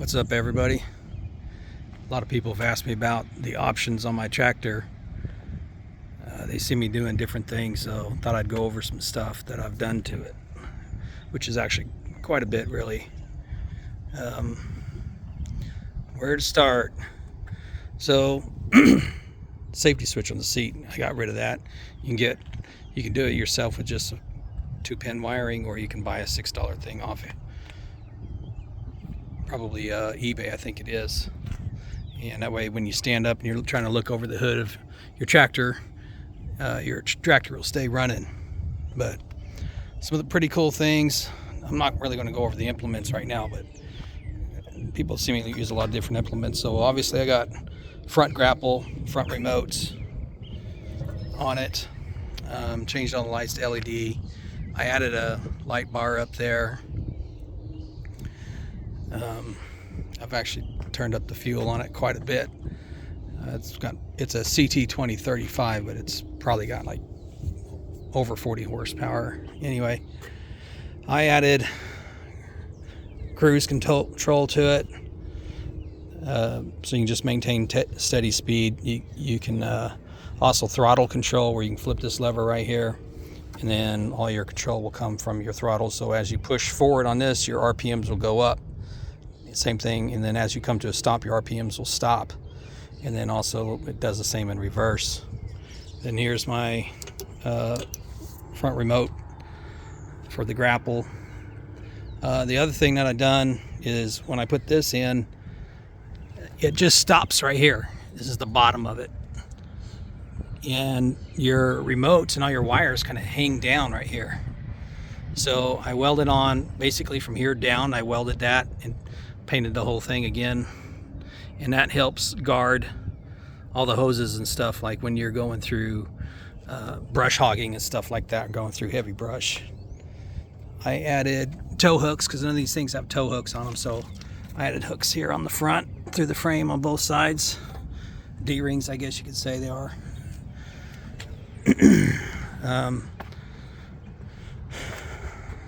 What's up, everybody? A lot of people have asked me about the options on my tractor. They see me doing different things, so thought I'd go over some stuff that I've done to it, which is actually quite a bit, really. Where to start? So safety switch on the seat, I got rid of that. You can do it yourself with just 2-pin wiring, or you can buy a $6 thing off it. Probably eBay, I think it is. And that way, when you stand up and you're trying to look over the hood of your tractor will stay running. But some of the pretty cool things, I'm not really going to go over the implements right now, but people seemingly use a lot of different implements. So obviously I got front grapple, front remotes on it. Changed all the lights to LED. I added a light bar up there. I've actually turned up the fuel on it quite a bit. It's a CT2035, but it's probably got like over 40 horsepower. Anyway, I added cruise control to it, so you can just maintain steady speed. You can also throttle control, where you can flip this lever right here, and then all your control will come from your throttle. So as you push forward on this, your RPMs will go up. Same thing, and then as you come to a stop, your RPMs will stop. And then also it does the same in reverse. Then here's my front remote for the grapple. The other thing that I've done is when I put this in, it just stops right here. This is the bottom of it. And your remotes and all your wires kind of hang down right here. So I welded on basically from here down. I welded that and painted the whole thing again, and that helps guard all the hoses and stuff, like when you're going through brush hogging and stuff like that, going through heavy brush. I added tow hooks because none of these things have tow hooks on them, so I added hooks here on the front through the frame on both sides. D-rings, I guess you could say they are.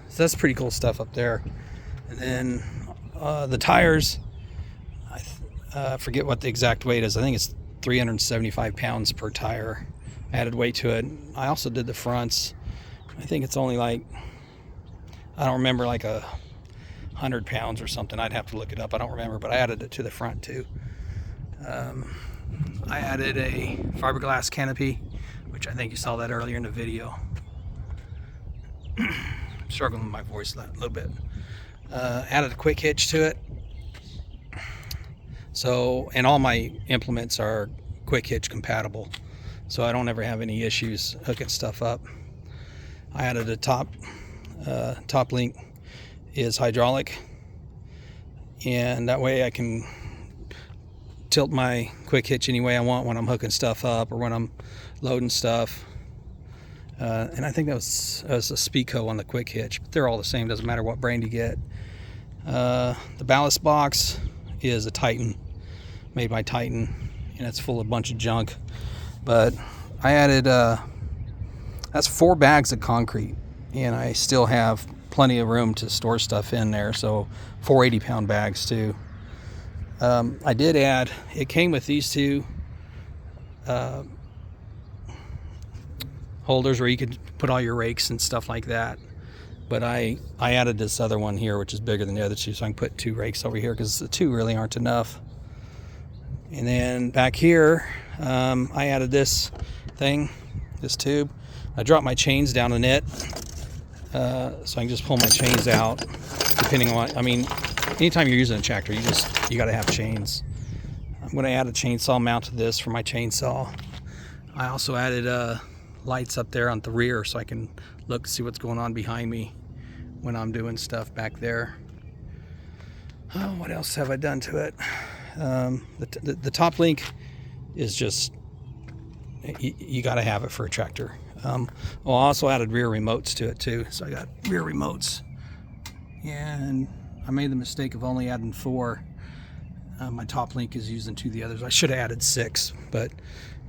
So that's pretty cool stuff up there. And then the tires, I forget what the exact weight is. I think it's 375 pounds per tire. I added weight to it. I also did the fronts. I think it's only like, I don't remember, like 100 pounds or something. I'd have to look it up. I don't remember, but I added it to the front too. I added a fiberglass canopy, which I think you saw that earlier in the video. I'm struggling with my voice a little bit. Added a quick hitch to it. So, and all my implements are quick hitch compatible, so I don't ever have any issues hooking stuff up. I added a top link is hydraulic, and that way I can tilt my quick hitch any way I want when I'm hooking stuff up or when I'm loading stuff. And I think that was a Speco on the quick hitch, but they're all the same, doesn't matter what brand you get. The ballast box is a Titan, made by Titan, and it's full of a bunch of junk. But I added that's 4 bags of concrete, and I still have plenty of room to store stuff in there, so 4 80-pound bags too. I did add, it came with these two holders where you could put all your rakes and stuff like that. But I added this other one here, which is bigger than the other two, so I can put 2 rakes over here because the 2 really aren't enough. And then back here, I added this thing, this tube. I dropped my chains down in it, so I can just pull my chains out, depending on what, I mean, anytime you're using a tractor, you got to have chains. I'm going to add a chainsaw mount to this for my chainsaw. I also added lights up there on the rear, so I can look, see what's going on behind me when I'm doing stuff back there. Oh, what else have I done to it? The top link is just, you got to have it for a tractor. I also added rear remotes to it too, so I got rear remotes, and I made the mistake of only adding 4. My top link is using 2 of the others. I should have added 6, but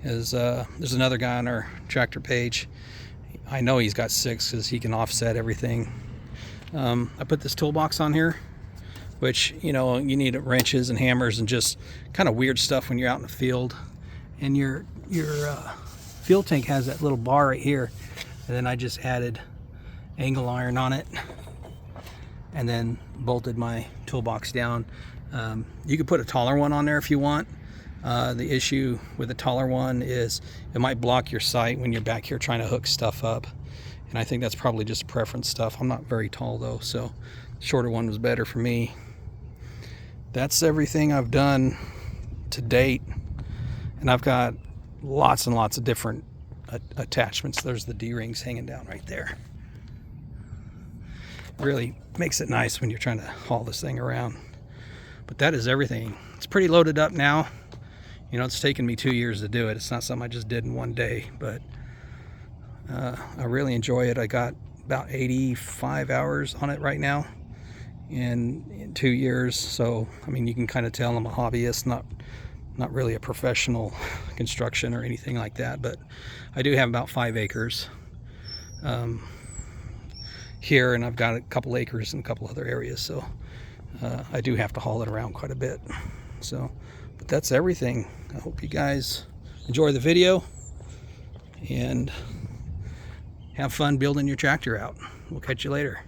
there's another guy on our tractor page. I know he's got 6 because he can offset everything. I put this toolbox on here which, you know, you need wrenches and hammers and just kind of weird stuff when you're out in the field. And your fuel tank has that little bar right here, and then I just added angle iron on it and then bolted my toolbox down. You could put a taller one on there if you want. The issue with the taller one is it might block your sight when you're back here trying to hook stuff up, and I think that's probably just preference stuff. I'm not very tall though, so the shorter one was better for me. That's everything I've done to date, and I've got lots and lots of different attachments. There's the D-rings hanging down right there. Really makes it nice when you're trying to haul this thing around. But that is everything. It's pretty loaded up now. You know, it's taken me 2 years to do it. It's not something I just did in one day, but I really enjoy it. I got about 85 hours on it right now in 2 years. So, I mean, you can kind of tell I'm a hobbyist, not really a professional construction or anything like that, but I do have about 5 acres here, and I've got a couple acres in a couple other areas, so I do have to haul it around quite a bit. So, but that's everything. I hope you guys enjoy the video and have fun building your tractor out. We'll catch you later.